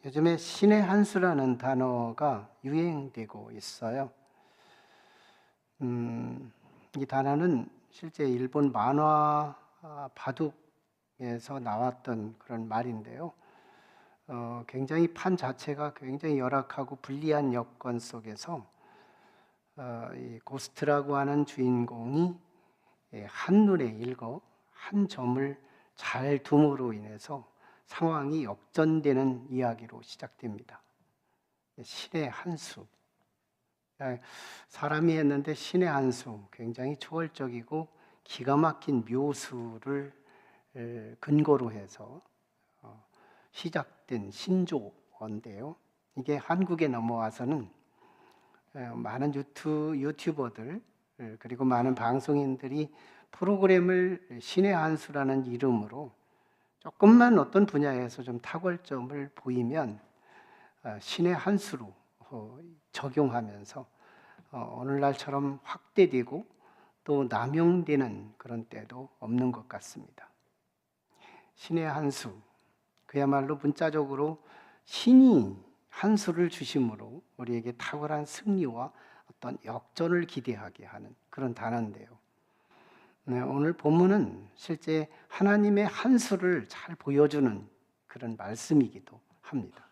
요즘에 신의 한 수라는 단어가 유행되고 있어요. 이 단어는 실제 일본 만화 바둑에서 나왔던 그런 말인데요. 굉장히 판 자체가 굉장히 열악하고 불리한 여건 속에서 이 고스트라고 하는 주인공이 한눈에 읽어 한 점을 잘 둠으로 인해서 상황이 역전되는 이야기로 시작됩니다. 신의 한 수. 사람이 했는데 신의 한 수, 굉장히 초월적이고 기가 막힌 묘수를 근거로 해서 시작된 신조어인데요. 이게 한국에 넘어와서는 많은 유튜버들 그리고 많은 방송인들이 프로그램을 신의 한 수라는 이름으로 조금만 어떤 분야에서 좀 탁월점을 보이면 신의 한 수로 적용하면서 오늘날처럼 확대되고 또 남용되는 그런 때도 없는 것 같습니다. 신의 한 수, 그야말로 문자적으로 신이 한 수를 주심으로 우리에게 탁월한 승리와 어떤 역전을 기대하게 하는 그런 단어인데요. 오늘 본문은 실제 하나님의 한 수를 잘 보여주는 그런 말씀이기도 합니다.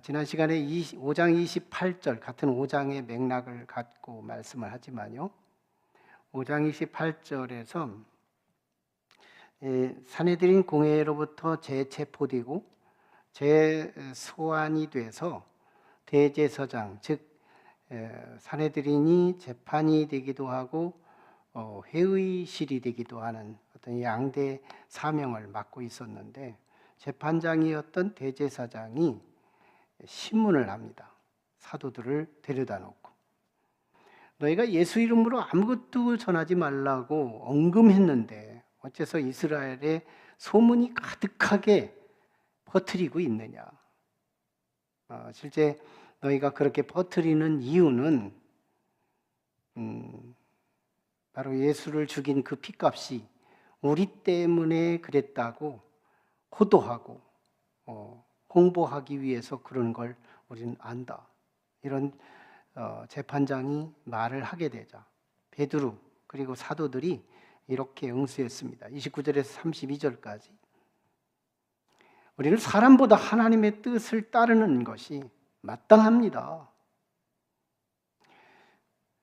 지난 시간에 5장 28절 같은 5장의 맥락을 갖고 말씀을 하지만요. 5장 28절에서 산헤드린 공회로부터 재체포되고 재소환이 돼서 대제사장, 즉 산헤드린이 재판이 되기도 하고 회의실이 되기도 하는 어떤 양대 사명을 맡고 있었는데, 재판장이었던 대제사장이 신문을 합니다. 사도들을 데려다 놓고 너희가 예수 이름으로 아무것도 전하지 말라고 언금했는데 어째서 이스라엘에 소문이 가득하게 퍼뜨리고 있느냐. 실제 너희가 그렇게 퍼뜨리는 이유는 바로 예수를 죽인 그 핏값이 우리 때문에 그랬다고 호도하고 홍보하기 위해서 그런 걸 우리는 안다. 이런 재판장이 말을 하게 되자 베드로 그리고 사도들이 이렇게 응수했습니다. 29절에서 32절까지. 우리는 사람보다 하나님의 뜻을 따르는 것이 마땅합니다.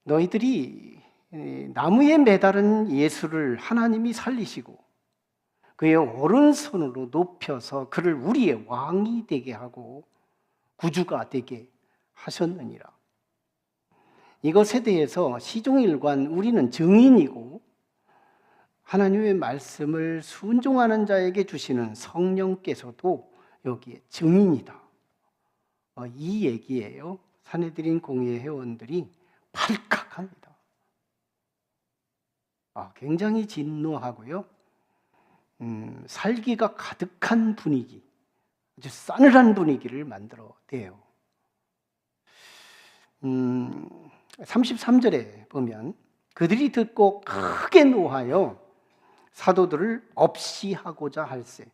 너희들이 나무에 매달은 예수를 하나님이 살리시고 그의 오른손으로 높여서 그를 우리의 왕이 되게 하고 구주가 되게 하셨느니라. 이것에 대해서 시종일관 우리는 증인이고 하나님의 말씀을 순종하는 자에게 주시는 성령께서도 여기에 증인이다. 이 얘기예요. 산헤드린 공회 회원들이 발칵합니다. 굉장히 진노하고요. 살기가 가득한 분위기, 아주 싸늘한 분위기를 만들어내요. 33절에 보면 그들이 듣고 크게 노하여 사도들을 없이 하고자 할세.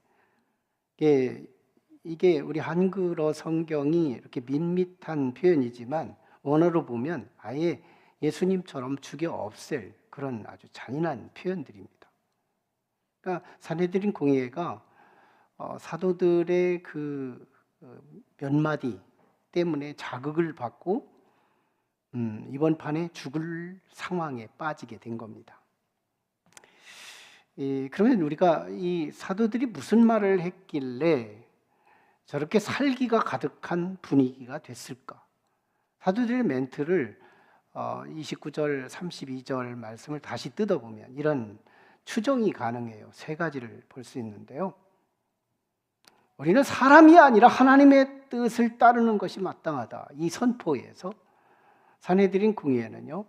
이게 우리 한글어 성경이 이렇게 밋밋한 표현이지만 원어로 보면 아예 예수님처럼 죽여 없앨 그런 아주 잔인한 표현들입니다. 그러니까 산헤드린 공회가 사도들의 그 몇 마디 때문에 자극을 받고 이번 판에 죽을 상황에 빠지게 된 겁니다. 그러면 우리가 이 사도들이 무슨 말을 했길래 저렇게 살기가 가득한 분위기가 됐을까? 사도들의 멘트를 29절, 32절 말씀을 다시 뜯어보면 이런 추정이 가능해요. 세 가지를 볼 수 있는데요. 우리는 사람이 아니라 하나님의 뜻을 따르는 것이 마땅하다. 이 선포에서 산헤드린 공회는요,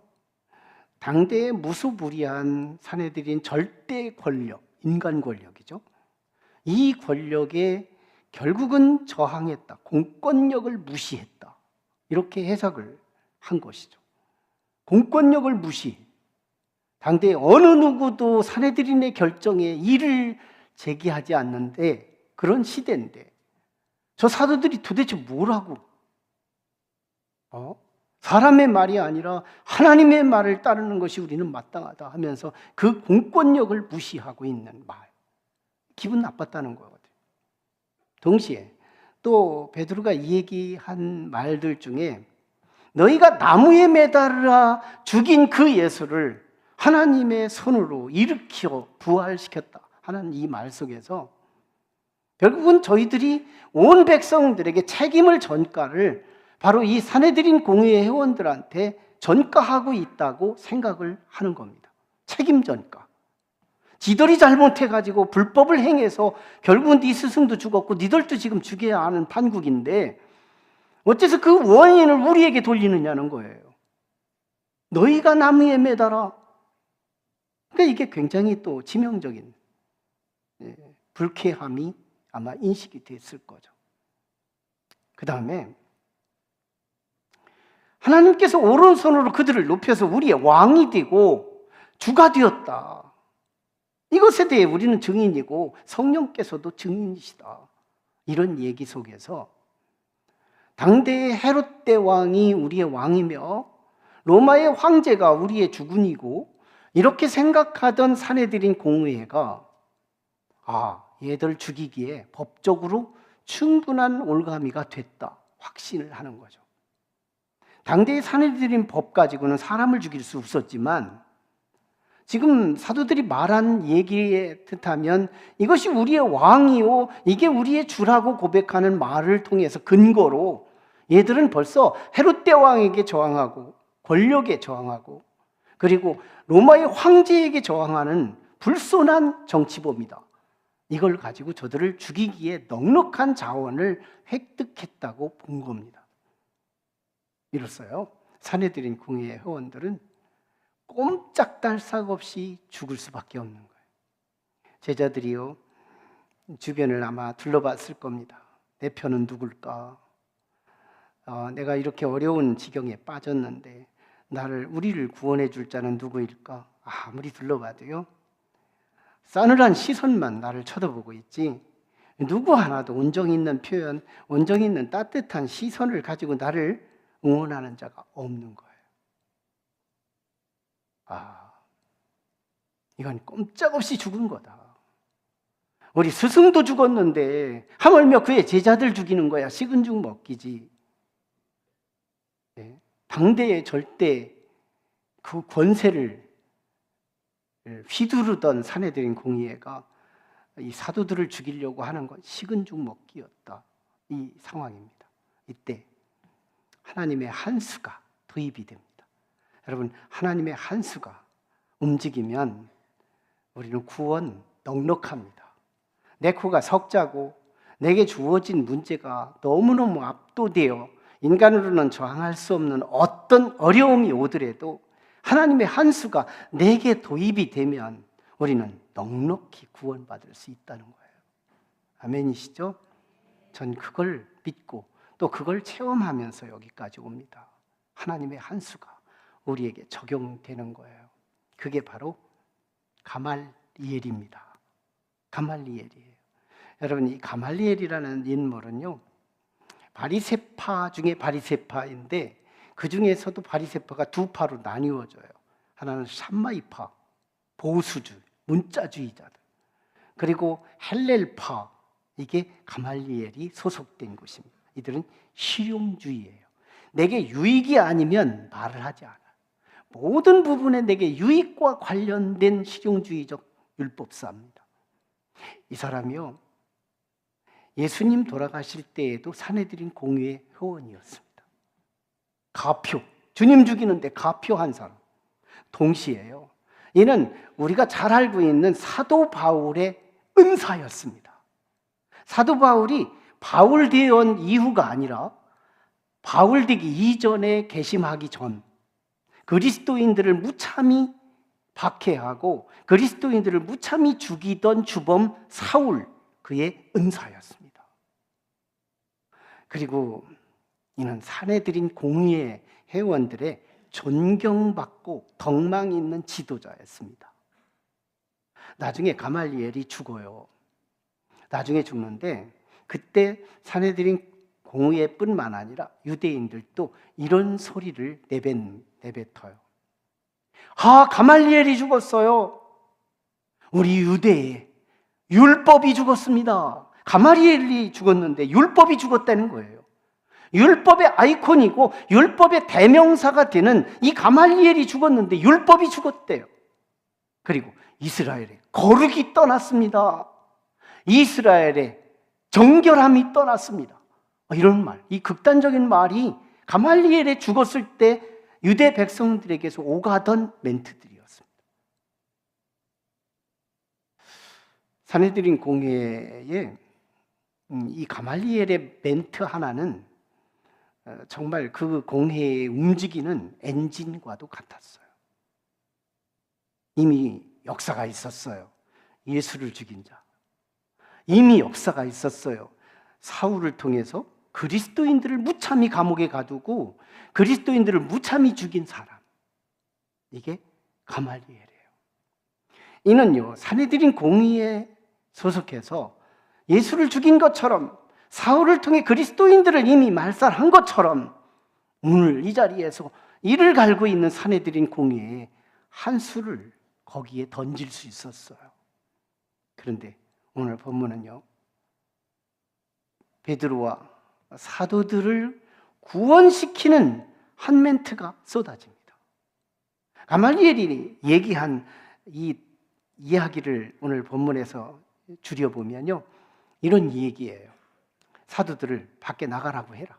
당대의 무소불위한 산헤드린 절대 권력, 인간 권력이죠. 이 권력에 결국은 저항했다. 공권력을 무시했다. 이렇게 해석을 한 것이죠. 공권력을 무시. 당대 어느 누구도 산헤드린의 결정에 이를 제기하지 않는데 그런 시대인데 저 사도들이 도대체 뭐라고? 사람의 말이 아니라 하나님의 말을 따르는 것이 우리는 마땅하다 하면서 그 공권력을 무시하고 있는 말. 기분 나빴다는 거거든요. 동시에 또 베드로가 얘기한 말들 중에 너희가 나무에 매달아 죽인 그 예수를 하나님의 손으로 일으켜 부활시켰다 하는 이 말 속에서 결국은 저희들이 온 백성들에게 책임을 전가를 바로 이 산헤드린 공회의 회원들한테 전가하고 있다고 생각을 하는 겁니다. 책임 전가. 지들이 잘못해가지고 불법을 행해서 결국은 네 스승도 죽었고 니들도 지금 죽여야 하는 판국인데 어째서 그 원인을 우리에게 돌리느냐는 거예요. 너희가 나무에 매달아. 그러니까 이게 굉장히 또 치명적인 불쾌함이 아마 인식이 됐을 거죠. 그 다음에 하나님께서 오른손으로 그들을 높여서 우리의 왕이 되고 주가 되었다. 이것에 대해 우리는 증인이고 성령께서도 증인이시다. 이런 얘기 속에서 당대의 헤롯 대왕이 우리의 왕이며 로마의 황제가 우리의 주군이고 이렇게 생각하던 산헤드린 공회가 얘들 죽이기에 법적으로 충분한 올가미가 됐다. 확신을 하는 거죠. 당대의 산헤드린 법 가지고는 사람을 죽일 수 없었지만 지금 사도들이 말한 얘기에 뜻하면 이것이 우리의 왕이요 이게 우리의 주라고 고백하는 말을 통해서 근거로 얘들은 벌써 헤롯 대왕에게 저항하고 권력에 저항하고 그리고 로마의 황제에게 저항하는 불손한 정치범이다. 이걸 가지고 저들을 죽이기에 넉넉한 자원을 획득했다고 본 겁니다. 이로써요 산헤드린 공회의 회원들은 꼼짝달싹 없이 죽을 수밖에 없는 거예요. 제자들이요 주변을 아마 둘러봤을 겁니다. 내 편은 누굴까? 내가 이렇게 어려운 지경에 빠졌는데 우리를 구원해 줄 자는 누구일까? 아무리 둘러봐도요 싸늘한 시선만 나를 쳐다보고 있지 누구 하나도 온정 있는 표현, 온정 있는 따뜻한 시선을 가지고 나를 응원하는 자가 없는 거예요. 이건 꼼짝없이 죽은 거다. 우리 스승도 죽었는데 하물며 그의 제자들 죽이는 거야. 식은 죽 먹기지. 당대의 절대 그 권세를 휘두르던 산헤드린 공의회가 이 사도들을 죽이려고 하는 건 식은 죽 먹기였다. 이 상황입니다. 이때 하나님의 한 수가 도입이 됩니다. 여러분, 하나님의 한 수가 움직이면 우리는 구원 넉넉합니다. 내 코가 석자고 내게 주어진 문제가 너무너무 압도되어 인간으로는 저항할 수 없는 어떤 어려움이 오더라도 하나님의 한 수가 내게 도입이 되면 우리는 넉넉히 구원받을 수 있다는 거예요. 아멘이시죠? 전 그걸 믿고 또 그걸 체험하면서 여기까지 옵니다. 하나님의 한 수가 우리에게 적용되는 거예요. 그게 바로 가말리엘입니다. 가말리엘이에요. 여러분, 이 가말리엘이라는 인물은요 바리새파 중에 바리새파인데 그 중에서도 바리새파가 두 파로 나뉘어져요. 하나는 샴마이파, 보수주의, 문자주의자들. 그리고 헬렐파, 이게 가말리엘이 소속된 곳입니다. 이들은 실용주의예요. 내게 유익이 아니면 말을 하지 않아. 모든 부분에 내게 유익과 관련된 실용주의적 율법사입니다. 이 사람이요 예수님 돌아가실 때에도 산헤드린 공회의 회원이었습니다. 가표, 주님 죽이는데 가표한 사람. 동시에요 이는 우리가 잘 알고 있는 사도 바울의 은사였습니다. 사도 바울이 바울 되어온 이후가 아니라 바울 되기 이전에 개심하기 전 그리스도인들을 무참히 박해하고 그리스도인들을 무참히 죽이던 주범 사울, 그의 은사였습니다. 그리고 이는 산헤드린 공의회 회원들의 존경받고 덕망 있는 지도자였습니다. 나중에 가말리엘이 죽어요. 나중에 죽는데 그때 산헤드린 공회뿐만 아니라 유대인들도 이런 소리를 내뱉어요. 가말리엘이 죽었어요. 우리 유대에 율법이 죽었습니다. 가말리엘이 죽었는데 율법이 죽었다는 거예요. 율법의 아이콘이고 율법의 대명사가 되는 이 가말리엘이 죽었는데 율법이 죽었대요. 그리고 이스라엘의 거룩이 떠났습니다. 이스라엘의 정결함이 떠났습니다. 이런 말, 이 극단적인 말이 가말리엘이 죽었을 때 유대 백성들에게서 오가던 멘트들이었습니다. 산헤드린 공회에 이 가말리엘의 멘트 하나는 정말 그 공회에 움직이는 엔진과도 같았어요. 이미 역사가 있었어요. 예수를 죽인 자. 이미 역사가 있었어요. 사울을 통해서 그리스도인들을 무참히 감옥에 가두고 그리스도인들을 무참히 죽인 사람. 이게 가말리엘이에요. 이는요, 산헤드린 공의에 소속해서 예수를 죽인 것처럼 사울을 통해 그리스도인들을 이미 말살한 것처럼 오늘 이 자리에서 이를 갈고 있는 산헤드린 공의에 한 수를 거기에 던질 수 있었어요. 그런데 오늘 본문은요, 베드로와 사도들을 구원시키는 한 멘트가 쏟아집니다. 가말리엘이 얘기한 이 이야기를 오늘 본문에서 줄여보면요, 이런 얘기예요. 사도들을 밖에 나가라고 해라.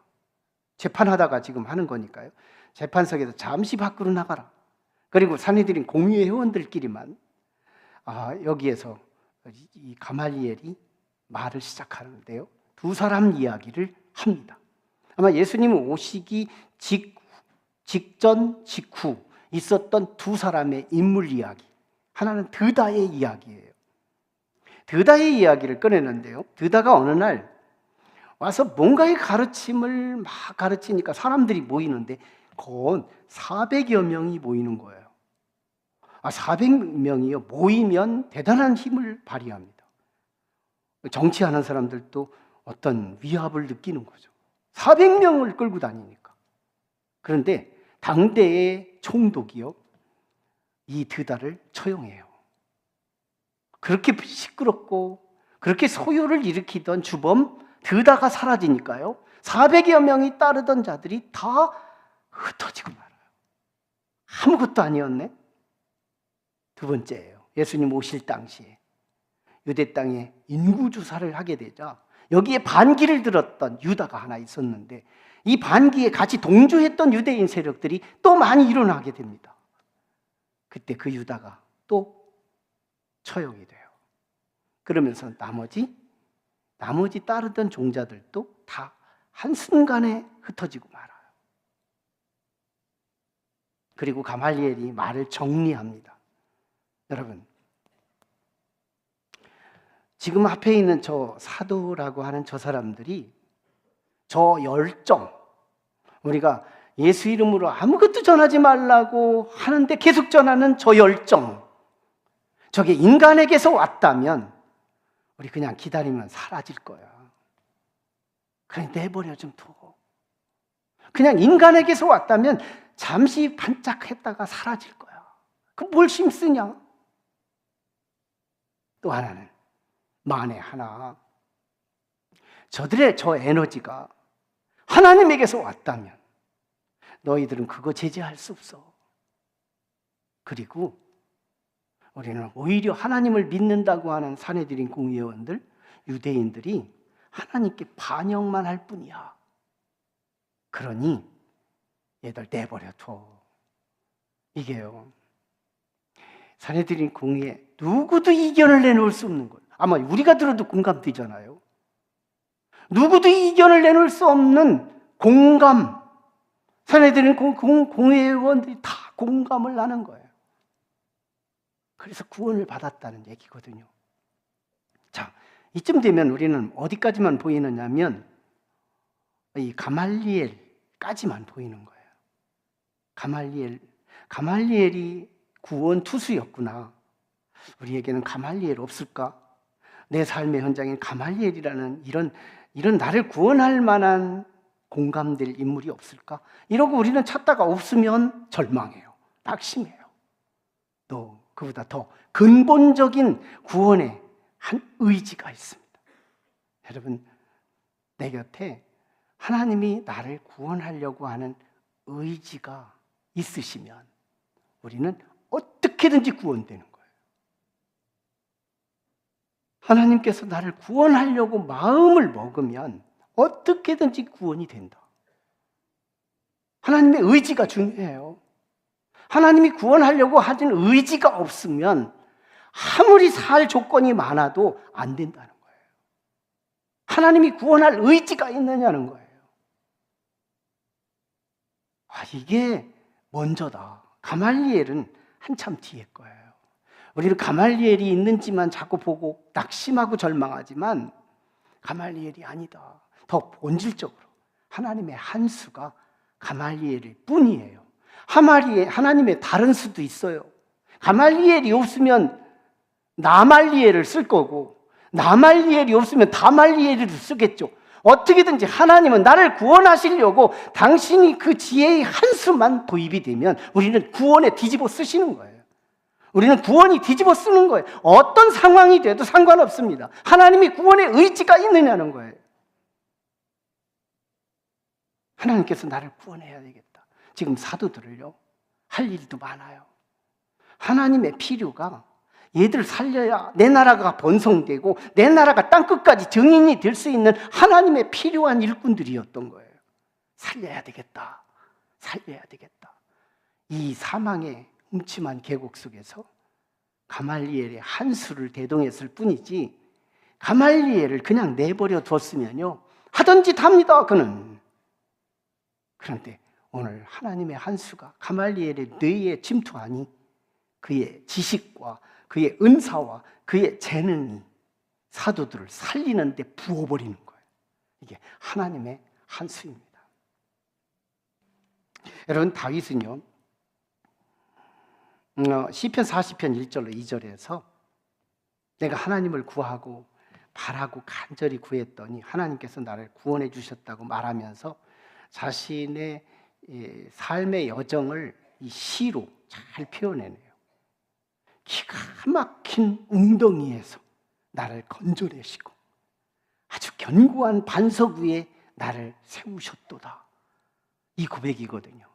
재판하다가 지금 하는 거니까요. 재판석에서 잠시 밖으로 나가라. 그리고 산헤드린 공의회 회원들끼리만 여기에서 이 가말리엘이 말을 시작하는데요. 두 사람 이야기를 합니다. 아마 예수님 오시기 직전, 직후 있었던 두 사람의 인물 이야기. 하나는 드다의 이야기예요. 드다의 이야기를 꺼내는데요. 드다가 어느 날 와서 뭔가의 가르침을 막 가르치니까 사람들이 모이는데 건 400여 명이 모이는 거예요. 400명이요. 모이면 대단한 힘을 발휘합니다. 정치하는 사람들도 어떤 위압을 느끼는 거죠. 400명을 끌고 다니니까. 그런데 당대의 총독이요, 이 드다를 처형해요. 그렇게 시끄럽고 그렇게 소요를 일으키던 주범 드다가 사라지니까요, 400여 명이 따르던 자들이 다 흩어지고 말아요. 아무것도 아니었네. 두 번째예요. 예수님 오실 당시에 유대 땅에 인구조사를 하게 되자 여기에 반기를 들었던 유다가 하나 있었는데 이 반기에 같이 동조했던 유대인 세력들이 또 많이 일어나게 됩니다. 그때 그 유다가 또 처형이 돼요. 그러면서 나머지 따르던 종자들도 다 한순간에 흩어지고 말아요. 그리고 가말리엘이 말을 정리합니다. 여러분, 지금 앞에 있는 저 사도라고 하는 저 사람들이 저 열정, 우리가 예수 이름으로 아무것도 전하지 말라고 하는데 계속 전하는 저 열정, 저게 인간에게서 왔다면 우리 그냥 기다리면 사라질 거야. 그냥 내버려 좀 두고. 그냥 인간에게서 왔다면 잠시 반짝했다가 사라질 거야. 그럼 뭘 힘쓰냐? 또 하나는 만에 하나 저들의 저 에너지가 하나님에게서 왔다면 너희들은 그거 제재할 수 없어. 그리고 우리는 오히려 하나님을 믿는다고 하는 산헤드린 공의원들, 유대인들이 하나님께 반역만 할 뿐이야. 그러니 얘들 내버려둬. 이게요, 산헤드린 공의에 누구도 이견을 내놓을 수 없는 거예요. 아마 우리가 들어도 공감되잖아요. 누구도 이견을 내놓을 수 없는 공감. 산헤드린 공회의원들이 다 공감을 하는 거예요. 그래서 구원을 받았다는 얘기거든요. 자, 이쯤 되면 우리는 어디까지만 보이느냐면 이 가말리엘까지만 보이는 거예요. 가말리엘이 구원 투수였구나. 우리에게는 가말리엘 없을까? 내 삶의 현장인 가말리엘이라는 이런 이런 나를 구원할 만한 공감될 인물이 없을까? 이러고 우리는 찾다가 없으면 절망해요. 낙심해요. 또 그보다 더 근본적인 구원의 한 의지가 있습니다. 여러분, 내 곁에 하나님이 나를 구원하려고 하는 의지가 있으시면 우리는 어떻게든지 구원되는 거예요. 하나님께서 나를 구원하려고 마음을 먹으면 어떻게든지 구원이 된다. 하나님의 의지가 중요해요. 하나님이 구원하려고 하는 의지가 없으면 아무리 살 조건이 많아도 안 된다는 거예요. 하나님이 구원할 의지가 있느냐는 거예요. 이게 먼저다. 가말리엘은 한참 뒤에 거예요. 우리는 가말리엘이 있는지만 자꾸 보고 낙심하고 절망하지만 가말리엘이 아니다. 더 본질적으로 하나님의 한 수가 가말리엘일 뿐이에요. 하나님의 다른 수도 있어요. 가말리엘이 없으면 나말리엘을 쓸 거고, 나말리엘이 없으면 다말리엘을 쓰겠죠. 어떻게든지 하나님은 나를 구원하시려고 당신이 그 지혜의 한 수만 도입이 되면 우리는 구원에 뒤집어 쓰시는 거예요. 우리는 구원이 뒤집어 쓰는 거예요. 어떤 상황이 돼도 상관없습니다. 하나님이 구원의 의지가 있느냐는 거예요. 하나님께서 나를 구원해야 되겠다. 지금 사도들을요, 할 일도 많아요. 하나님의 필요가 얘들 살려야 내 나라가 번성되고 내 나라가 땅끝까지 증인이 될 수 있는 하나님의 필요한 일꾼들이었던 거예요. 살려야 되겠다. 살려야 되겠다. 이 사망의 음침한 계곡 속에서 가말리엘의 한 수를 대동했을 뿐이지 가말리엘을 그냥 내버려 뒀으면요, 하던 짓 합니다, 그는. 그런데 오늘 하나님의 한 수가 가말리엘의 뇌에 침투하니 그의 지식과 그의 은사와 그의 재능이 사도들을 살리는 데 부어버리는 거예요. 이게 하나님의 한 수입니다. 여러분, 다윗은요, 시편 40편 1절로 2절에서 내가 하나님을 구하고 바라고 간절히 구했더니 하나님께서 나를 구원해 주셨다고 말하면서 자신의 삶의 여정을 이 시로 잘 표현해내요. 기가 막힌 웅덩이에서 나를 건져내시고 아주 견고한 반석 위에 나를 세우셨도다. 이 고백이거든요.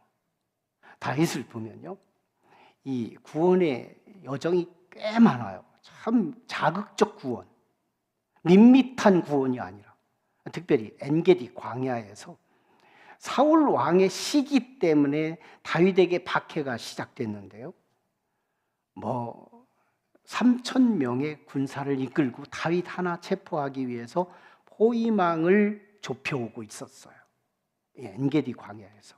다윗을 보면요, 이 구원의 여정이 꽤 많아요. 참 자극적 구원, 밋밋한 구원이 아니라, 특별히 엔게디 광야에서 사울 왕의 시기 때문에 다윗에게 박해가 시작됐는데요, 3,000명의 군사를 이끌고 다윗 하나 체포하기 위해서 포위망을 좁혀오고 있었어요. 엔게디 광야에서.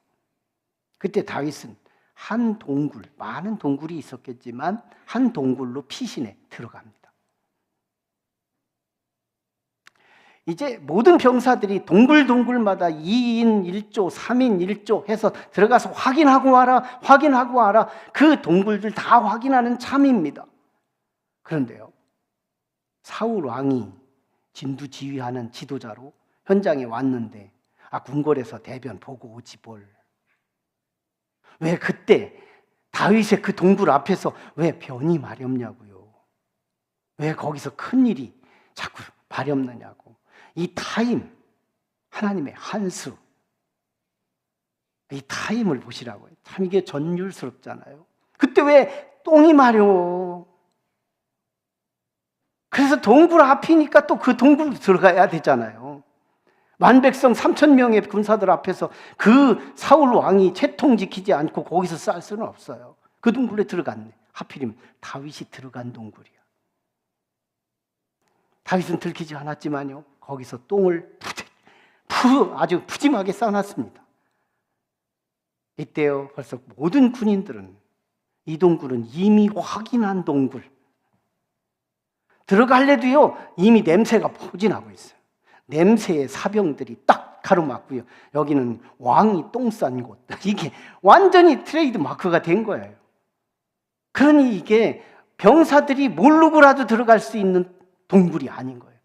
그때 다윗은 한 동굴, 많은 동굴이 있었겠지만 한 동굴로 피신해 들어갑니다. 이제 모든 병사들이 동굴마다 2인 1조, 3인 1조 해서 들어가서 확인하고 와라. 그 동굴들 다 확인하는 참입니다. 그런데요, 사울 왕이 진두지휘하는 지도자로 현장에 왔는데 궁궐에서 대변 보고 오지 뭘. 왜 그때 다윗의 그 동굴 앞에서 왜 변이 마렵냐고요. 왜 거기서 큰일이 자꾸 마렵느냐고. 이 타임, 하나님의 한수, 이 타임을 보시라고요. 참 이게 전율스럽잖아요. 그때 왜 똥이 마려워. 그래서 동굴 앞이니까 또 그 동굴 들어가야 되잖아요. 만백성 3,000명의 군사들 앞에서 그 사울 왕이 채통 지키지 않고 거기서 쌀 수는 없어요. 그 동굴에 들어갔네. 하필이면 다윗이 들어간 동굴이야. 다윗은 들키지 않았지만요, 거기서 똥을 아주 푸짐하게 싸놨습니다. 이때요, 벌써 모든 군인들은 이 동굴은 이미 확인한 동굴, 들어갈래도요 이미 냄새가 포진하고 있어요. 냄새의 사병들이 딱 가로막고요, 여기는 왕이 똥 싼 곳. 이게 완전히 트레이드 마크가 된 거예요. 그러니 이게 병사들이 모르고라도 들어갈 수 있는 동굴이 아닌 거예요.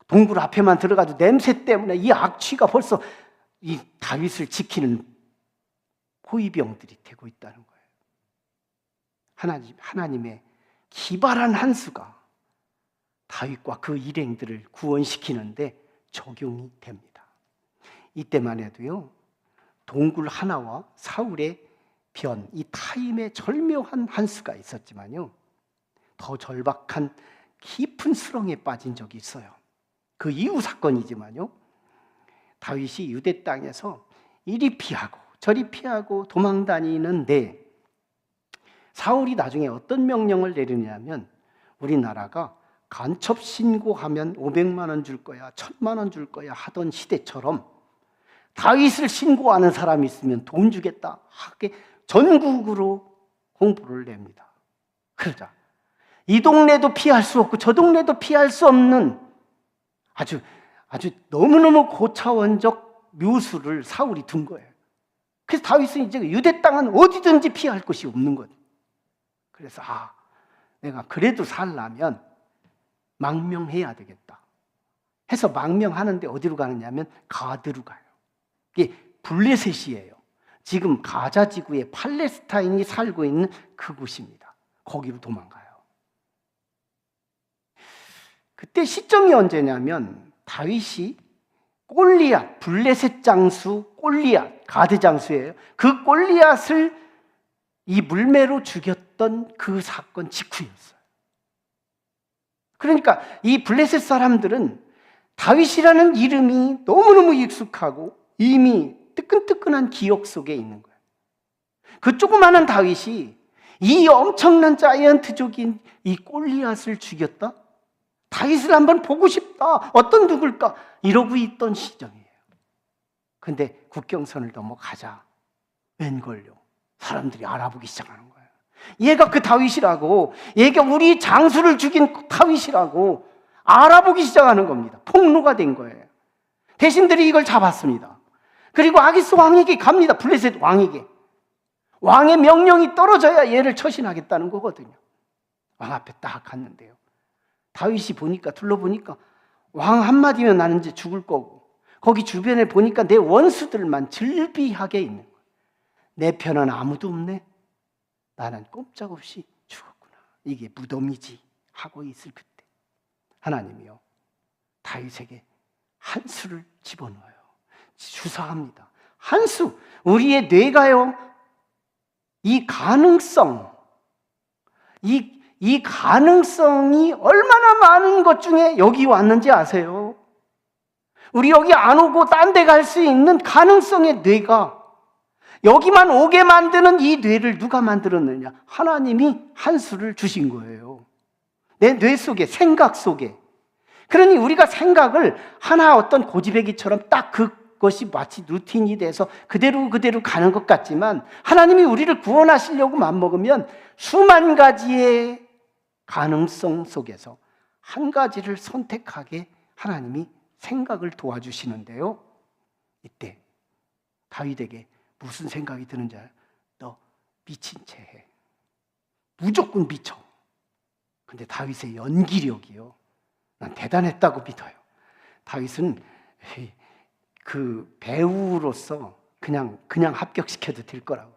동굴 앞에만 들어가도 냄새 때문에 이 악취가 벌써 이 다윗을 지키는 호위병들이 되고 있다는 거예요. 하나님의 기발한 한 수가 다윗과 그 일행들을 구원시키는데 적용이 됩니다. 이때만 해도요, 동굴 하나와 사울의 변, 이 타임의 절묘한 한 수가 있었지만요, 더 절박한 깊은 수렁에 빠진 적이 있어요. 그 이후 사건이지만요, 다윗이 유대 땅에서 이리 피하고 저리 피하고 도망다니는데 사울이 나중에 어떤 명령을 내리냐면, 우리나라가 간첩 신고하면 500만 원 줄 거야, 1000만 원 줄 거야 하던 시대처럼 다윗을 신고하는 사람이 있으면 돈 주겠다 하게 전국으로 홍보를 냅니다. 그러자 이 동네도 피할 수 없고 저 동네도 피할 수 없는 아주 너무너무 고차원적 묘수를 사울이 둔 거예요. 그래서 다윗은 이제 유대 땅은 어디든지 피할 곳이 없는 거예요. 그래서 내가 그래도 살려면 망명해야 되겠다 해서 망명하는데 어디로 가느냐면 가드로 가요. 이게 블레셋이에요. 지금 가자 지구에 팔레스타인이 살고 있는 그곳입니다. 거기로 도망가요. 그때 시점이 언제냐면 다윗이 골리앗, 블레셋 장수 골리앗, 가드 장수예요. 그 골리앗을 이 물매로 죽였던 그 사건 직후였어요. 그러니까 이 블레셋 사람들은 다윗이라는 이름이 너무너무 익숙하고 이미 뜨끈뜨끈한 기억 속에 있는 거예요. 그 조그마한 다윗이 이 엄청난 자이언트족인 이 골리앗을 죽였다? 다윗을 한번 보고 싶다. 어떤 누굴까? 이러고 있던 시점이에요. 근데 국경선을 넘어가자 웬걸요? 사람들이 알아보기 시작하는 거예요. 얘가 그 다윗이라고, 얘가 우리 장수를 죽인 다윗이라고 알아보기 시작하는 겁니다. 폭로가 된 거예요. 대신들이 이걸 잡았습니다. 그리고 아기스 왕에게 갑니다. 블레셋 왕에게. 왕의 명령이 떨어져야 얘를 처신하겠다는 거거든요. 왕 앞에 딱 갔는데요, 다윗이 보니까, 둘러보니까 왕 한마디면 나는 이제 죽을 거고, 거기 주변에 보니까 내 원수들만 즐비하게 있는 거예요. 내 편은 아무도 없네. 나는 꼼짝없이 죽었구나. 이게 무덤이지 하고 있을 그때 하나님이요, 다윗에게 한 수를 집어넣어요. 주사합니다. 한 수. 우리의 뇌가요, 이 가능성, 이 가능성이 얼마나 많은 것 중에 여기 왔는지 아세요? 우리 여기 안 오고 딴 데 갈 수 있는 가능성의 뇌가, 여기만 오게 만드는 이 뇌를 누가 만들었느냐? 하나님이 한 수를 주신 거예요. 내 뇌 속에, 생각 속에. 그러니 우리가 생각을 하나 어떤 고지배기처럼 딱 그것이 마치 루틴이 돼서 그대로 가는 것 같지만, 하나님이 우리를 구원하시려고 맘먹으면 수만 가지의 가능성 속에서 한 가지를 선택하게 하나님이 생각을 도와주시는데요, 이때 다윗에게 무슨 생각이 드는지 알아요? 너 미친 채 해. 무조건 미쳐. 근데 다윗의 연기력이요, 난 대단했다고 믿어요. 다윗은 그 배우로서 그냥 합격시켜도 될 거라고.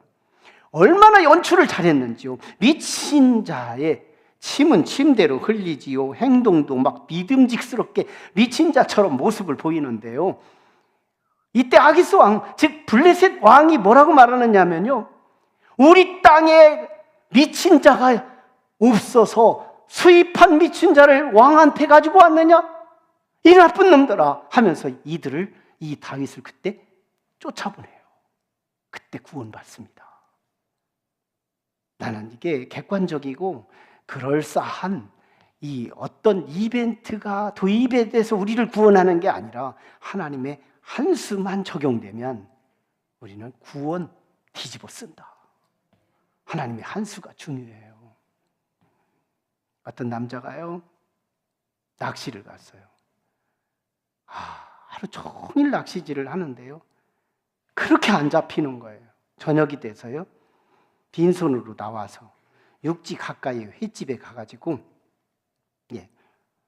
얼마나 연출을 잘했는지요. 미친 자의 침은 침대로 흘리지요. 행동도 막 믿음직스럽게 미친 자처럼 모습을 보이는데요, 이때 아기스 왕, 즉 블레셋 왕이 뭐라고 말하느냐면요, 우리 땅에 미친 자가 없어서 수입한 미친 자를 왕한테 가지고 왔느냐? 이 나쁜 놈들아 하면서 이 다윗을 그때 쫓아보내요. 그때 구원받습니다. 나는 이게 객관적이고 그럴싸한 이 어떤 이벤트가 도입에 대해서 우리를 구원하는 게 아니라 하나님의 한 수만 적용되면 우리는 구원 뒤집어 쓴다. 하나님의 한 수가 중요해요. 어떤 남자가요, 낚시를 갔어요. 하루 종일 낚시질을 하는데요, 그렇게 안 잡히는 거예요. 저녁이 돼서요, 빈손으로 나와서 육지 가까이 횟집에 가가지고,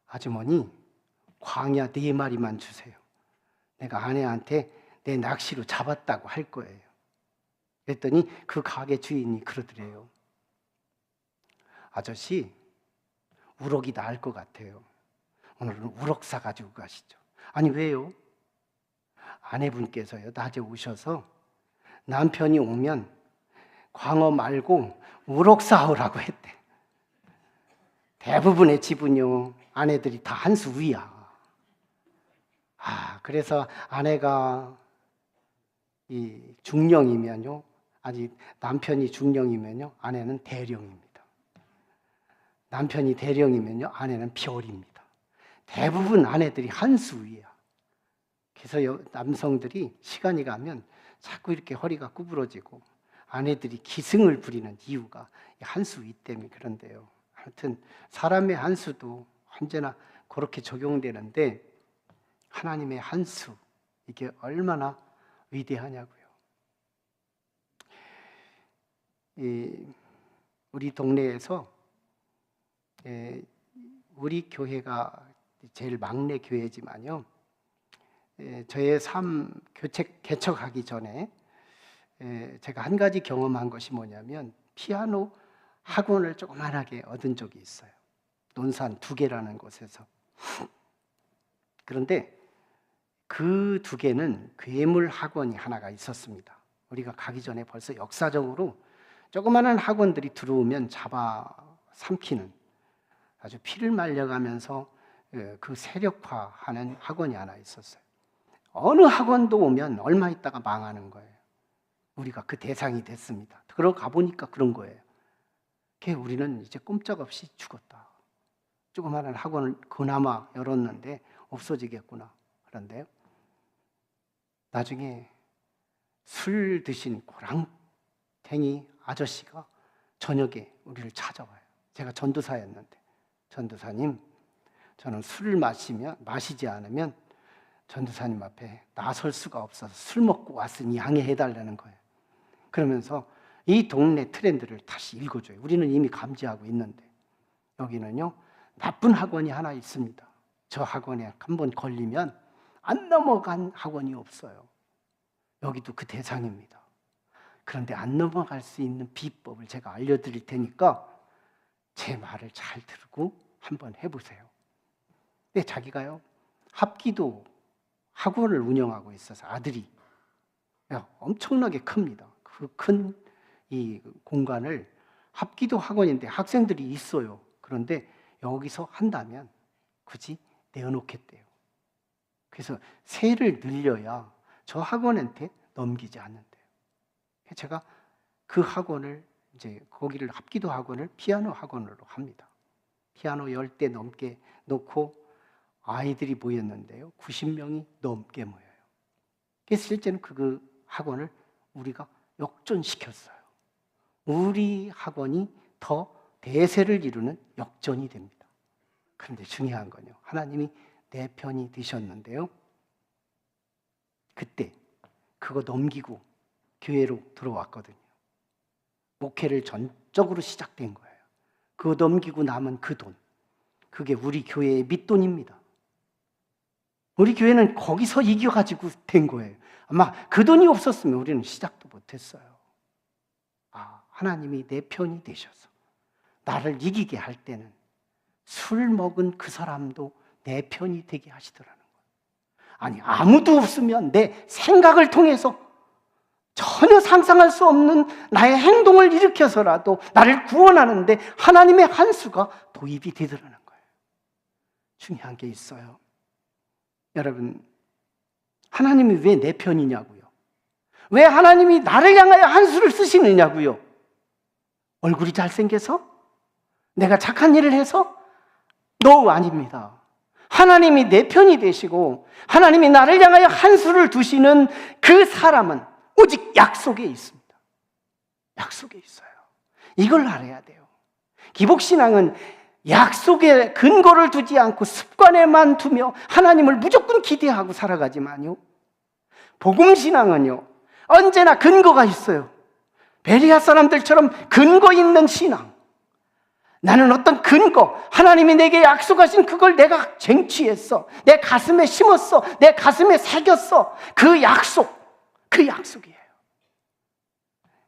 아주머니 광야 4마리만 주세요. 내가 아내한테 내 낚시로 잡았다고 할 거예요. 그랬더니 그 가게 주인이 그러더래요. 아저씨, 우럭이 나을 것 같아요. 오늘은 우럭 사가지고 가시죠. 아니 왜요? 아내분께서요 낮에 오셔서 남편이 오면 광어 말고 우럭 사오라고 했대. 대부분의 집은요 아내들이 다 한 수 위야. 그래서 아내가 이 중령이면요, 아직 남편이 중령이면요 아내는 대령입니다. 남편이 대령이면요 아내는 별입니다. 대부분 아내들이 한 수 위야. 그래서 남성들이 시간이 가면 자꾸 이렇게 허리가 구부러지고 아내들이 기승을 부리는 이유가 한 수 위 때문에 그런데요. 하여튼 사람의 한 수도 언제나 그렇게 적용되는데 하나님의 한 수, 이게 얼마나 위대하냐고요. 우리 동네에서 우리 교회가 제일 막내 교회지만요, 저의 삶 개척하기 전에 제가 한 가지 경험한 것이 뭐냐면 피아노 학원을 조그만하게 얻은 적이 있어요. 논산 2개라는 곳에서. 그런데 그 2개는 괴물 학원이 하나가 있었습니다. 우리가 가기 전에 벌써 역사적으로 조그마한 학원들이 들어오면 잡아 삼키는, 아주 피를 말려가면서 그 세력화하는 학원이 하나 있었어요. 어느 학원도 오면 얼마 있다가 망하는 거예요. 우리가 그 대상이 됐습니다. 그러고 가보니까 그런 거예요. 우리는 이제 꼼짝없이 죽었다. 조그마한 학원을 그나마 열었는데 없어지겠구나. 그런데요, 나중에 술 드신 고랑탱이 아저씨가 저녁에 우리를 찾아와요. 제가 전도사였는데, 전도사님, 저는 술을 마시지 않으면 전도사님 앞에 나설 수가 없어서 술 먹고 왔으니 양해해달라는 거예요. 그러면서 이 동네 트렌드를 다시 읽어줘요. 우리는 이미 감지하고 있는데 여기는요 나쁜 학원이 하나 있습니다. 저 학원에 한번 걸리면 안 넘어간 학원이 없어요. 여기도 그 대상입니다. 그런데 안 넘어갈 수 있는 비법을 제가 알려드릴 테니까 제 말을 잘 들고 한번 해보세요. 근데 자기가요 합기도 학원을 운영하고 있어서 아들이 엄청나게 큽니다. 그 큰 이 공간을 합기도 학원인데 학생들이 있어요. 그런데 여기서 한다면 굳이 내어놓겠대요. 그래서 세를 늘려야 저 학원한테 넘기지 않는데요. 제가 그 학원을 이제 거기를 합기도 학원을 피아노 학원으로 합니다. 피아노 10대 넘게 놓고 아이들이 모였는데요. 90명이 넘게 모여요. 그래서 실제는 그 학원을 우리가 역전시켰어요. 우리 학원이 더 대세를 이루는 역전이 됩니다. 그런데 중요한 건요, 하나님이 내 편이 되셨는데요, 그때 그거 넘기고 교회로 들어왔거든요. 목회를 전적으로 시작된 거예요. 그거 넘기고 남은 그 돈, 그게 우리 교회의 밑돈입니다. 우리 교회는 거기서 이겨가지고 된 거예요. 아마 그 돈이 없었으면 우리는 시작도 못했어요. 하나님이 내 편이 되셔서 나를 이기게 할 때는 술 먹은 그 사람도 내 편이 되게 하시더라는 거예요. 아니, 아무도 없으면 내 생각을 통해서 전혀 상상할 수 없는 나의 행동을 일으켜서라도 나를 구원하는데 하나님의 한 수가 도입이 되더라는 거예요. 중요한 게 있어요. 여러분, 하나님이 왜 내 편이냐고요? 왜 하나님이 나를 향하여 한 수를 쓰시느냐고요? 얼굴이 잘생겨서? 내가 착한 일을 해서? No, 아닙니다. 하나님이 내 편이 되시고 하나님이 나를 향하여 한 수를 두시는 그 사람은 오직 약속에 있습니다. 약속에 있어요. 이걸 알아야 돼요. 기복신앙은 약속에 근거를 두지 않고 습관에만 두며 하나님을 무조건 기대하고 살아가지만요, 복음신앙은요 언제나 근거가 있어요. 베레아 사람들처럼 근거 있는 신앙, 나는 어떤 근거, 하나님이 내게 약속하신 그걸 내가 쟁취했어. 내 가슴에 심었어. 내 가슴에 새겼어. 그 약속이에요.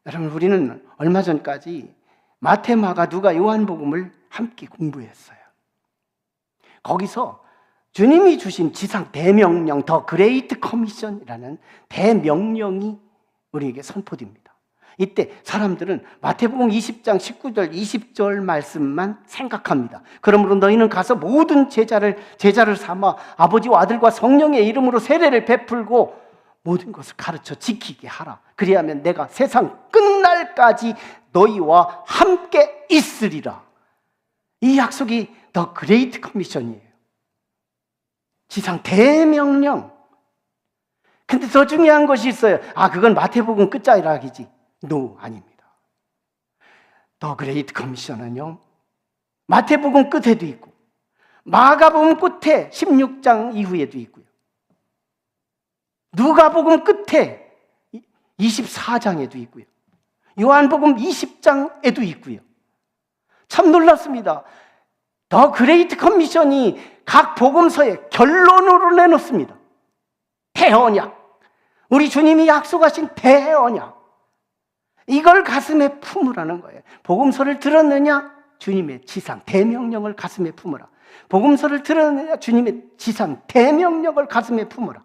여러분, 우리는 얼마 전까지 마태, 마가, 누가, 요한복음을 함께 공부했어요. 거기서 주님이 주신 지상 대명령, 더 그레이트 커미션이라는 대명령이 우리에게 선포됩니다. 이때 사람들은 마태복음 20장 19절 20절 말씀만 생각합니다. 그러므로 너희는 가서 모든 제자를 삼아 아버지와 아들과 성령의 이름으로 세례를 베풀고 모든 것을 가르쳐 지키게 하라. 그리하면 내가 세상 끝날까지 너희와 함께 있으리라. 이 약속이 더 그레이트 커미션이에요. 지상 대명령. 근데 더 중요한 것이 있어요. 그건 마태복음 끝자락이지. No, 아닙니다. 더 그레이트 커미션은요, 마태복음 끝에도 있고 마가복음 끝에 16장 이후에도 있고요, 누가복음 끝에 24장에도 있고요, 요한복음 20장에도 있고요. 참 놀랐습니다. 더 그레이트 커미션이 각 복음서에 결론으로 내놓습니다. 대언약, 우리 주님이 약속하신 대언약, 이걸 가슴에 품으라는 거예요. 복음서를 들었느냐? 주님의 지상 대명령을 가슴에 품으라. 복음서를 들었느냐? 주님의 지상 대명령을 가슴에 품으라.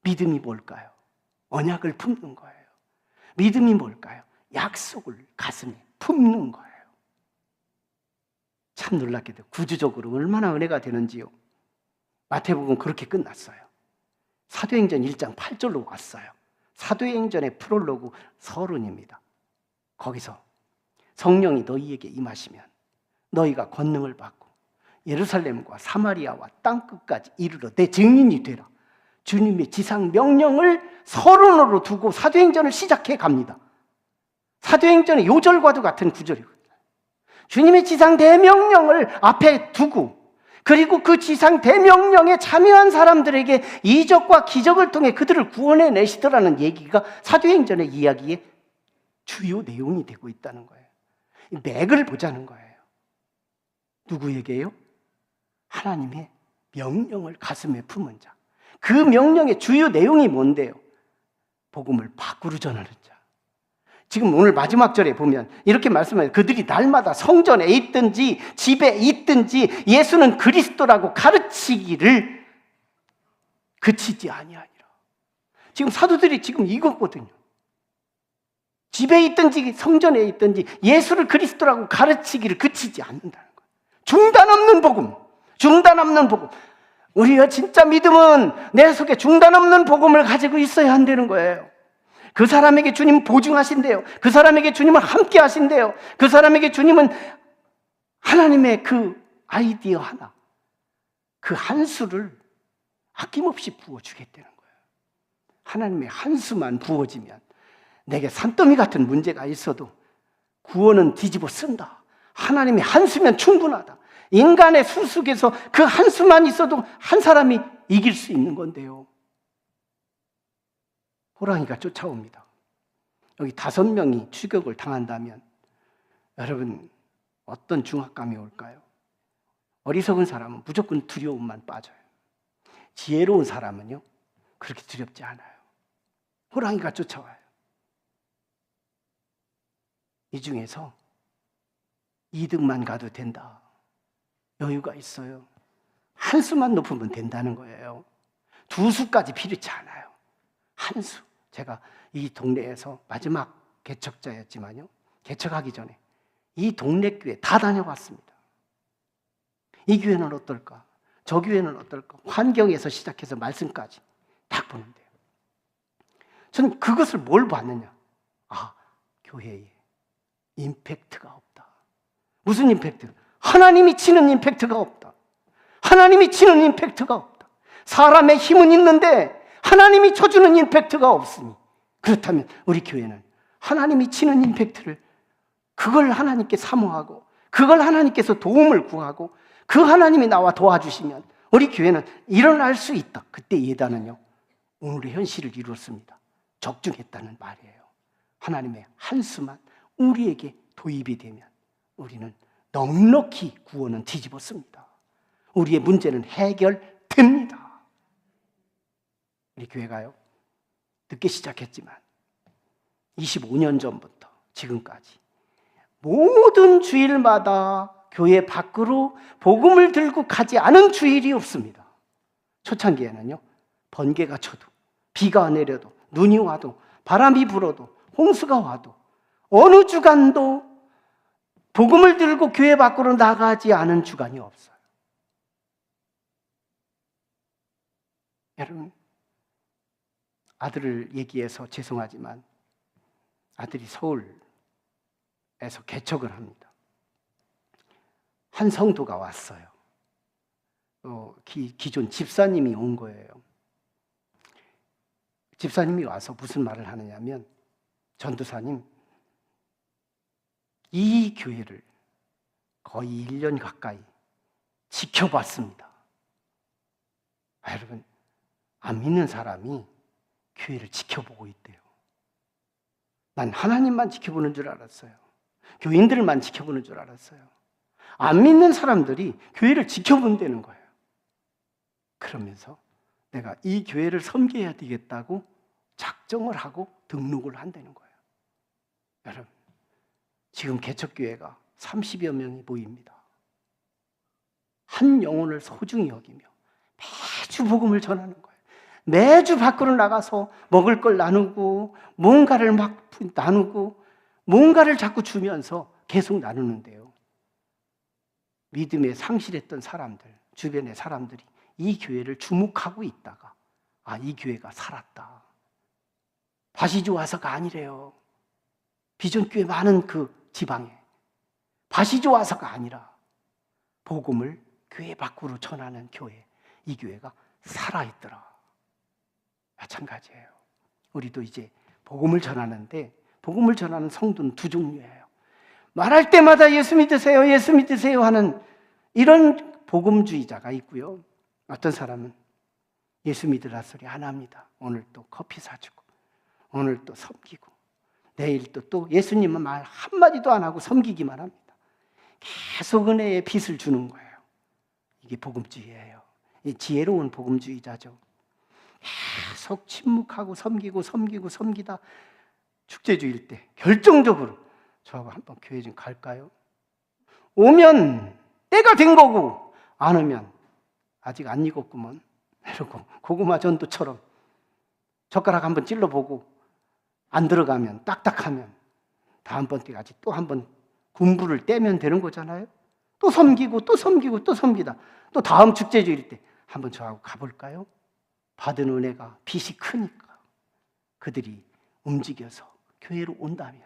믿음이 뭘까요? 언약을 품는 거예요. 믿음이 뭘까요? 약속을 가슴에 품는 거예요. 참 놀랍게도 구주적으로 얼마나 은혜가 되는지요. 마태복음 그렇게 끝났어요. 사도행전 1장 8절로 왔어요. 사도행전의 프롤로그 서론입니다. 거기서 성령이 너희에게 임하시면 너희가 권능을 받고 예루살렘과 사마리아와 땅끝까지 이르러 내 증인이 되라. 주님의 지상 명령을 서론으로 두고 사도행전을 시작해 갑니다. 사도행전의 요절과도 같은 구절이거든요. 주님의 지상 대명령을 앞에 두고, 그리고 그 지상 대명령에 참여한 사람들에게 이적과 기적을 통해 그들을 구원해 내시더라는 얘기가 사도행전의 이야기의 주요 내용이 되고 있다는 거예요. 맥을 보자는 거예요. 누구에게요? 하나님의 명령을 가슴에 품은 자. 그 명령의 주요 내용이 뭔데요? 복음을 밖으로 전하는 자. 지금 오늘 마지막 절에 보면 이렇게 말씀해요. 그들이 날마다 성전에 있든지 집에 있든지 예수는 그리스도라고 가르치기를 그치지 아니하니라. 지금 사도들이 지금 이거거든요. 집에 있든지 성전에 있든지 예수를 그리스도라고 가르치기를 그치지 않는다는 거예요. 중단 없는 복음, 중단 없는 복음. 우리가 진짜 믿음은 내 속에 중단 없는 복음을 가지고 있어야 한다는 거예요. 그 사람에게 주님은 보증하신대요. 그 사람에게 주님은 함께 하신대요. 그 사람에게 주님은 하나님의 그 아이디어 하나, 그 한 수를 아낌없이 부어주겠다는 거예요. 하나님의 한 수만 부어지면 내게 산더미 같은 문제가 있어도 구원은 뒤집어 쓴다. 하나님의 한 수면 충분하다. 인간의 수 속에서 그 한 수만 있어도 한 사람이 이길 수 있는 건데요. 호랑이가 쫓아옵니다. 여기 5명이 추격을 당한다면 여러분 어떤 중압감이 올까요? 어리석은 사람은 무조건 두려움만 빠져요. 지혜로운 사람은요 그렇게 두렵지 않아요. 호랑이가 쫓아와요. 이 중에서 2등만 가도 된다. 여유가 있어요. 한 수만 높으면 된다는 거예요. 2수까지 필요치 않아요. 한 수. 제가 이 동네에서 마지막 개척자였지만요, 개척하기 전에 이 동네 교회 다 다녀봤습니다. 이 교회는 어떨까? 저 교회는 어떨까? 환경에서 시작해서 말씀까지 딱 보는데요. 저는 그것을 뭘 봤느냐? 교회에 임팩트가 없다. 무슨 임팩트? 하나님이 치는 임팩트가 없다. 하나님이 치는 임팩트가 없다. 사람의 힘은 있는데 하나님이 쳐주는 임팩트가 없으니, 그렇다면 우리 교회는 하나님이 치는 임팩트를, 그걸 하나님께 사모하고 그걸 하나님께서 도움을 구하고 그 하나님이 나와 도와주시면 우리 교회는 일어날 수 있다. 그때 예단은요 오늘의 현실을 이루었습니다. 적중했다는 말이에요. 하나님의 한 수만 우리에게 도입이 되면 우리는 넉넉히 구원은 뒤집었습니다. 우리의 문제는 해결됩니다. 우리 교회가요, 늦게 시작했지만 25년 전부터 지금까지 모든 주일마다 교회 밖으로 복음을 들고 가지 않은 주일이 없습니다. 초창기에는요, 번개가 쳐도, 비가 내려도, 눈이 와도, 바람이 불어도, 홍수가 와도 어느 주간도 복음을 들고 교회 밖으로 나가지 않은 주간이 없어요. 여러분, 아들을 얘기해서 죄송하지만 아들이 서울에서 개척을 합니다. 한 성도가 왔어요. 기존 집사님이 온 거예요. 집사님이 와서 무슨 말을 하느냐면, 전도사님, 이 교회를 거의 1년 가까이 지켜봤습니다. 여러분, 안 믿는 사람이 교회를 지켜보고 있대요. 난 하나님만 지켜보는 줄 알았어요. 교인들만 지켜보는 줄 알았어요. 안 믿는 사람들이 교회를 지켜본다는 거예요. 그러면서 내가 이 교회를 섬겨야 되겠다고 작정을 하고 등록을 한다는 거예요. 여러분, 지금 개척교회가 30여 명이 모입니다. 한 영혼을 소중히 여기며 매주 복음을 전하는 거예요. 매주 밖으로 나가서 먹을 걸 나누고 뭔가를 막 나누고 뭔가를 자꾸 주면서 계속 나누는데요, 믿음에 상실했던 사람들, 주변의 사람들이 이 교회를 주목하고 있다가, 아, 이 교회가 살았다. 밭이 좋아서가 아니래요. 비전교회 많은 그 지방에 밭이 좋아서가 아니라 복음을 교회 밖으로 전하는 교회, 이 교회가 살아있더라. 마찬가지예요. 우리도 이제 복음을 전하는데, 복음을 전하는 성도는 두 종류예요. 말할 때마다 예수 믿으세요, 예수 믿으세요 하는 이런 복음주의자가 있고요, 어떤 사람은 예수 믿으라 소리 안 합니다. 오늘 또 커피 사주고, 오늘 또 섬기고, 내일 또 예수님은 말 한마디도 안 하고 섬기기만 합니다. 계속 은혜의 빚을 주는 거예요. 이게 복음주의예요. 이 지혜로운 복음주의자죠. 계속 침묵하고 섬기다 축제주일 때 결정적으로 저하고 한번 교회 좀 갈까요? 오면 때가 된 거고, 안 오면 아직 안 익었구먼 이러고 고구마 전도처럼 젓가락 한번 찔러보고 안 들어가면, 딱딱하면 다음번 때까지 또 한번 군부를 떼면 되는 거잖아요. 또 섬기고 또 섬기다 또 다음 축제주일 때 한번 저하고 가볼까요? 받은 은혜가 빚이 크니까 그들이 움직여서 교회로 온다면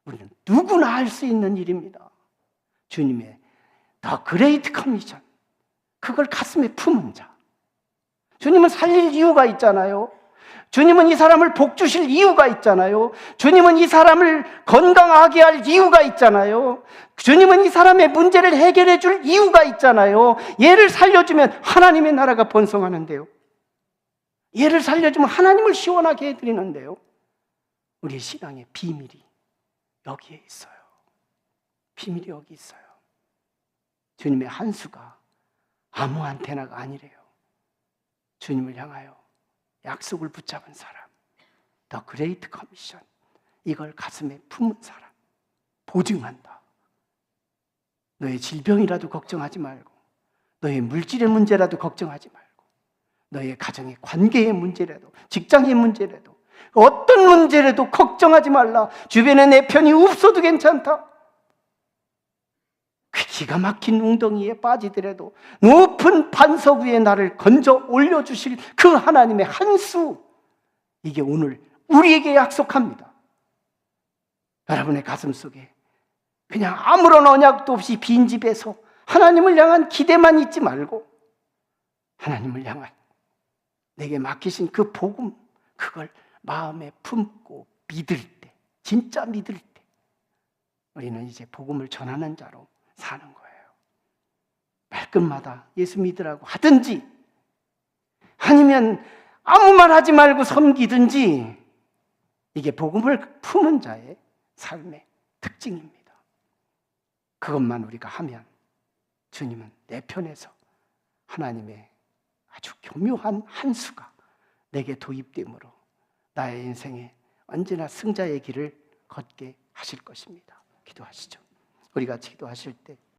우리는 누구나 할 수 있는 일입니다. 주님의 더 그레이트 커미션, 그걸 가슴에 품은 자. 주님은 살릴 이유가 있잖아요. 주님은 이 사람을 복 주실 이유가 있잖아요. 주님은 이 사람을 건강하게 할 이유가 있잖아요. 주님은 이 사람의 문제를 해결해 줄 이유가 있잖아요. 얘를 살려주면 하나님의 나라가 번성하는데요. 얘를 살려주면 하나님을 시원하게 해드리는데요. 우리의 신앙의 비밀이 여기에 있어요. 비밀이 여기 있어요. 주님의 한 수가 아무한테나가 아니래요. 주님을 향하여 약속을 붙잡은 사람, 더 그레이트 커미션, 이걸 가슴에 품은 사람, 보증한다. 너의 질병이라도 걱정하지 말고, 너의 물질의 문제라도 걱정하지 말고, 너의 가정의 관계의 문제라도, 직장의 문제라도, 어떤 문제라도 걱정하지 말라. 주변에 내 편이 없어도 괜찮다. 그 기가 막힌 웅덩이에 빠지더라도 높은 반석 위에 나를 건져 올려주실 그 하나님의 한 수, 이게 오늘 우리에게 약속합니다. 여러분의 가슴 속에 그냥 아무런 언약도 없이 빈집에서 하나님을 향한 기대만 있지 말고, 하나님을 향한 내게 맡기신 그 복음, 그걸 마음에 품고 믿을 때, 진짜 믿을 때 우리는 이제 복음을 전하는 자로 사는 거예요. 말끝마다 예수 믿으라고 하든지, 아니면 아무 말 하지 말고 섬기든지, 이게 복음을 품은 자의 삶의 특징입니다. 그것만 우리가 하면 주님은 내 편에서 하나님의 아주 교묘한 한 수가 내게 도입됨으로 나의 인생에 언제나 승자의 길을 걷게 하실 것입니다. 기도하시죠. 우리 같이 기도하실 때